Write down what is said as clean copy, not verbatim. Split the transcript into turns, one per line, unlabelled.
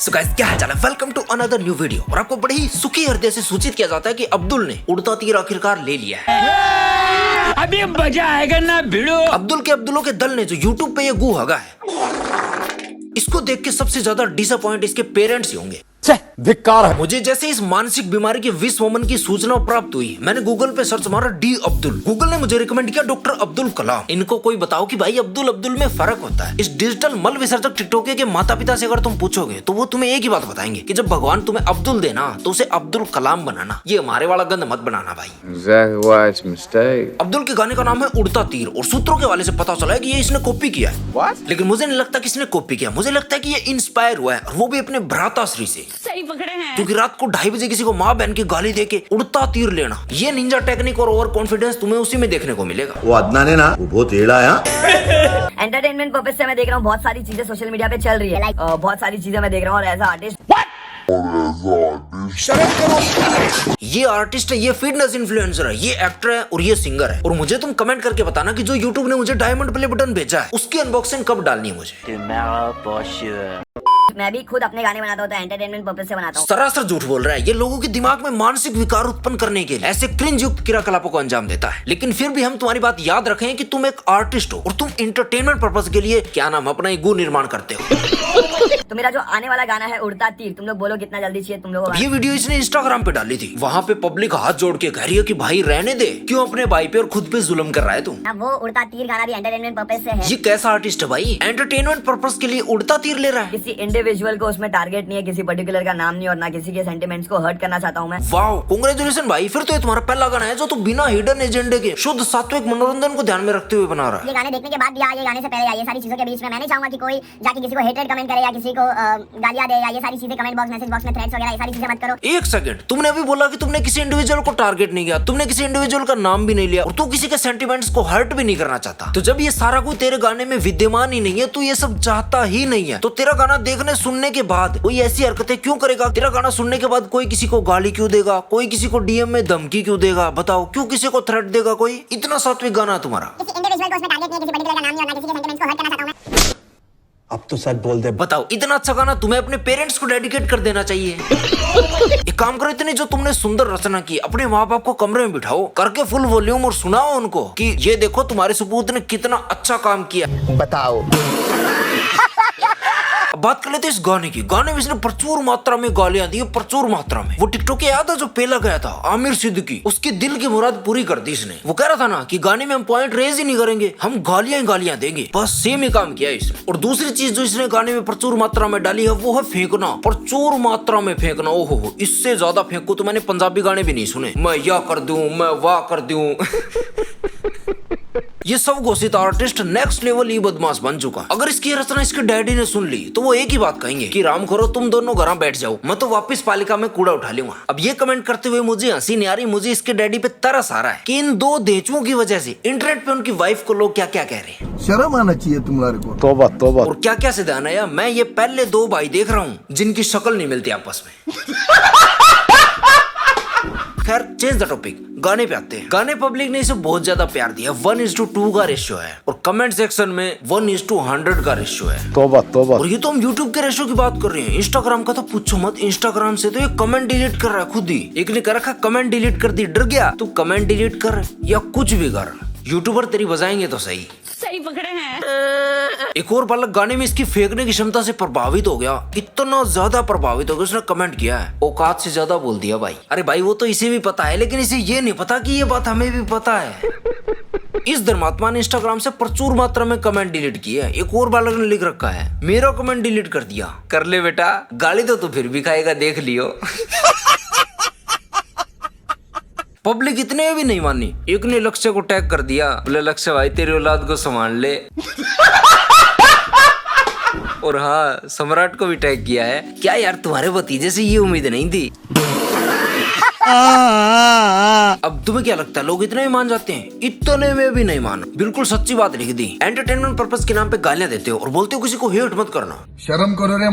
So guys, क्या हाल चाल है? Welcome to another new video. और आपको बड़े ही सुखी हृदय से सूचित किया जाता है कि अब्दुल ने उड़ता तीर आखिरकार ले लिया है।
अभी मजा आएगा ना भिड़ो।
अब्दुल के अब्दुलों के दल ने जो यूट्यूब पे ये गू हगा है, इसको देख के सबसे ज्यादा डिसअपॉइंट इसके पेरेंट्स ही होंगे।
धिक्कार है।
मुझे जैसे इस मानसिक बीमारी के 20 वोमन की सूचना प्राप्त हुई, मैंने गूगल पे सर्च मारा डी अब्दुल। गूगल ने मुझे रिकमेंड किया डॉक्टर अब्दुल कलाम। इनको कोई बताओ कि भाई अब्दुल अब्दुल में फर्क होता है। इस डिजिटल मल विसर्जक टिकटोके के माता पिता से अगर तुम पूछोगे तो वो तुम्हें एक ही बात बताएंगे कि जब भगवान तुम्हें अब्दुल देना तो उसे अब्दुल कलाम बनाना। ये हमारे वाला गंद मत बनाना भाई। अब्दुल के गाने का नाम है उड़ता तीर और सूत्रों के वाले से पता चला है कि ये इसने कॉपी किया है। लेकिन मुझे नहीं लगता कि इसने कॉपी किया, मुझे लगता है कि ये इंस्पायर हुआ है, और वो भी अपने भ्राताश्री से।
सही पकड़े हैं।
क्योंकि रात को 2:30 बजे किसी को माँ बहन की गाली देके उड़ता तीर लेना, ये निंजा टेक्निक और ओवर कॉन्फिडेंस तुम्हें उसी में देखने को मिलेगा।
वो अदनान है ना, वो बहुत एड़ा है।
एंटरटेनमेंट पर्पज से मैं देख रहा हूँ बहुत सारी चीजें सोशल मीडिया पे चल रही है। बहुत सारी चीजें मैं देख रहा हूँ और एज अ आर्टिस्ट
ये आर्टिस्ट है, ये फिटनेस इन्फ्लुएंसर है, ये एक्टर है और ये सिंगर है। और मुझे तुम कमेंट करके बताना कि जो यूट्यूब ने मुझे डायमंड प्ले बटन भेजा है उसकी अनबॉक्सिंग कब डालनी है मुझे।
मैं भी खुद अपने गाने बनाता हूँ तो एंटरटेनमेंट पर्पज से बनाता हूँ।
सरासर झूठ बोल रहा है ये, लोगों के दिमाग में मानसिक विकार उत्पन्न करने के लिए ऐसे क्रिंज युक्त क्रियाकलापों को अंजाम देता है। लेकिन फिर भी हम तुम्हारी बात याद रखें कि तुम एक आर्टिस्ट हो और तुम एंटरटेनमेंट पर्पज के लिए क्या नाम अपना ईगो निर्माण करते हो।
तो मेरा जो आने वाला गाना है उड़ता तीर, तुम लोग बोलो कितना जल्दी चाहिए तुम लोगों को।
ये वीडियो इसने इंस्टाग्राम पे डाली थी। वहाँ पे पब्लिक हाथ जोड़ के कह रही है कि भाई रहने दे, क्यों अपने भाई पे और खुद पे जुल्म कर रहा है तू।
अब वो उड़ता तीर गाना भी एंटरटेनमेंट पर्पज से है।
ये कैसा आर्टिस्ट है भाई, एंटरटेनमेंट पर्पज के लिए उड़ता तीर ले रहा है।
किसी इंडिविजुअल को उसमें टारगेट नहीं है, किसी पर्टिकुलर का नाम नहीं और ना किसी के सेंटिमेंट्स को हर्ट करना चाहता हूँ मैं।
वाओ, कांग्रेचुलेशन भाई। फिर तो ये तुम्हारा पहला गाना है जो तू बिना हिडन एजेंडे के शुद्ध सात्विक मनोरंजन को ध्यान में रखते हुए बना रहा है।
ये गाने देखने के बाद या ये गाने से पहले या ये सारी चीजों के बीच में मैं नहीं चाहूंगा कि कोई जाके किसी को हेटेड कमेंट करे या किसी को गालियां दे या ये सारी चीजें कमेंट बॉक्स मैसेज बॉक्स में थ्रेड्स वगैरह ये सारी चीजें मत करो।
एक सेकंड, तुमने अभी बोला कि तुमने किसी इंडिविजुअल को टारगेट नहीं किया, तुमने किसी इंडिविजुअल का नाम भी नहीं लिया और तू किसी के सेंटिमेंट्स को हर्ट भी नहीं करना चाहता। तो जब ये सारा कोई तेरे गाने में विद्यमान ही नहीं है, तू ये सब चाहता ही नहीं है, तो तेरा गाना देखने सुनने के बाद कोई ऐसी हरकतें क्यों करेगा? तेरा गाना सुनने के बाद कोई किसी को गाली क्यों देगा, कोई किसी को डीएम में धमकी क्यों देगा? बताओ, क्यों किसी को थ्रेट देगा कोई? इतना सात्विक गाना तुम्हारा।
किसी इंडिविजुअल को उसमें टारगेट नहीं है, किसी पर्टिकुलर का नाम नहीं और ना किसी के सेंटिमेंट्स को हर्ट करना चाहता हूं मैं।
अब तो सच बोल दे।
बताओ, इतना अच्छा गाना तुम्हें अपने पेरेंट्स को डेडिकेट कर देना चाहिए। एक काम करो, इतनी जो तुमने सुंदर रचना की, अपने माँ बाप को कमरे में बिठाओ करके फुल वॉल्यूम और सुनाओ उनको कि ये देखो तुम्हारे सपूत ने कितना अच्छा काम किया।
बताओ।
अब बात कर लेते हैं इस गाने की। गाने में इसने प्रचुर मात्रा में गालियां दी, प्रचुर मात्रा में। वो टिकटॉक के याद है जो पहला गया था आमिर सिद्दीकी, उसकी दिल की मुराद पूरी कर दी इसने। वो कह रहा था ना कि गाने में हम पॉइंट रेज ही नहीं करेंगे, हम गालियां ही गालियां देंगे, बस सेम ही काम किया इसने। और दूसरी चीज जो इसने गाने में प्रचुर मात्रा में डाली है वो है फेंकना, प्रचुर मात्रा में फेंकना। ओहो, इससे ज्यादा फेंको तो मैंने पंजाबी गाने भी नहीं सुने। मैं या कर दूं, मैं वाह कर दूं। ये सब घोषित आर्टिस्ट नेक्स्ट लेवल ही बदमाश बन चुका। अगर इसकी रचना इसके डैडी ने सुन ली तो वो एक ही बात कहेंगे कि राम खोरो तुम दोनों घर बैठ जाओ, मैं तो वापस पालिका में कूड़ा उठा लूंगा। अब ये कमेंट करते हुए मुझे हंसी नहीं आ रही, मुझे इसके डैडी पे तरस आ रहा है कि इन दो देचुओं की वजह से इंटरनेट पे उनकी वाइफ को लोग क्या क्या कह रहे हैं।
शर्म आना चाहिए तुम्हारे को।
तोबा तोबा।
और क्या क्या सिद्धांत है, मैं ये पहले दो भाई देख रहा हूँ जिनकी शक्ल नहीं मिलती आपस में। खैर, चेंज द टॉपिक, गाने पे आते हैं। गाने पब्लिक ने इसे बहुत ज्यादा प्यार दिया, 1:2 का रेशियो है और कमेंट सेक्शन में 1:100 का रेशियो है।
तोबा तोबा।
और ये तो हम यूट्यूब के रेशियो की बात कर रहे हैं, इंस्टाग्राम का तो पूछो मत। इंस्टाग्राम से तो ये कमेंट डिलीट कर रहा है खुद ही। एक ने कर रखा कमेंट डिलीट कर दी, डर गया तू कमेंट डिलीट कर या कुछ भी कर, यूट्यूबर तेरी बजाएंगे तो सही।
सही पकड़े हैं।
एक और बालक गाने में इसकी फेंकने की क्षमता से प्रभावित हो गया, इतना ज्यादा प्रभावित हो गया, उसने कमेंट किया है औकात से ज्यादा बोल दिया भाई। अरे भाई, वो तो इसे भी पता है लेकिन इसे ये नहीं पता कि ये बात हमें भी पता है। इस धर्मात्मा ने इंस्टाग्राम से प्रचुर मात्रा में कमेंट डिलीट किए। एक और बालक ने लिख रखा है मेरा कमेंट डिलीट कर दिया। कर ले बेटा, गाली तो तू फिर भी खाएगा, देख लियो। पब्लिक इतने भी नहीं मानी, एक ने लक्ष्य को टैग कर दिया, बोले लक्ष्य भाई तेरी औलाद को संभाल ले। और हाँ, सम्राट को भी टैग किया है। क्या यार, तुम्हारे भतीजे से ये उम्मीद नहीं थी। अब तुम्हें क्या लगता है लोग इतने में मान जाते हैं? इतने में भी नहीं मानो, बिल्कुल सच्ची बात लिख दी। एंटरटेनमेंट पर्पस के नाम पे गालियां देते हो और बोलते हो किसी को हेट मत करना।
शर्म करो रे।